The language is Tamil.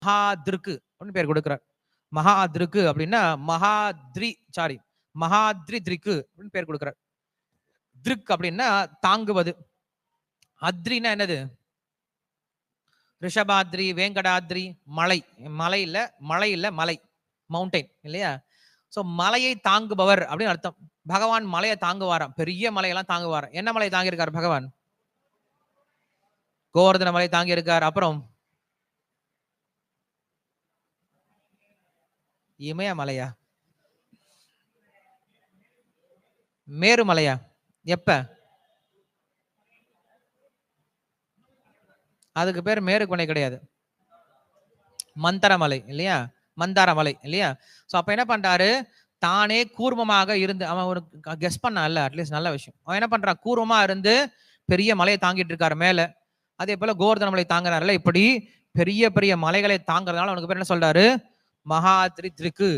மகாத்ருக்கு அப்படின்னு பேர் கொடுக்கிறார். மகாத்ருக்கு அப்படின்னா மகாத்ரி திரிக்கு அப்படின்னு பேர் கொடுக்கிறார். திருக் அப்படின்னா தாங்குவது. அத்ரினா என்னது? ரிஷபாத்ரி, வேங்கடாத்ரி, மலை. மலை மவுண்டைன் இல்லையா? சோ மலையை தாங்குபவர் அப்படின்னு அர்த்தம். பகவான் மலையை தாங்குவாராம், பெரிய மலையெல்லாம் தாங்குவாராம். என்ன மலை தாங்கி இருக்கார் பகவான்? கோவர்தன மலை தாங்கி இருக்கார். அப்புறம் இமயமலையா? மேருமலையா? எப்ப? அதுக்கு பேர் மேருமலை கிடையாது, மந்தரமலை இல்லையா? மந்தாரமலை இல்லையா? சோ அப்ப என்ன பண்றாரு? தானே கூர்மமாக இருந்து, அவன் ஒரு கெஸ் பண்ணான்ல, அட்லீஸ்ட் நல்ல விஷயம். அவன் என்ன பண்றான்? கூர்மமா இருந்து பெரிய மலையை தாங்கிட்டு இருக்காரு மேல. அதே போல கோவர்தன மலை தாங்குறாருல, இப்படி பெரிய பெரிய மலைகளை தாங்குறதுனால அவனுக்கு பேர் என்ன சொல்றாரு? மகாத்ரி திருக்கு.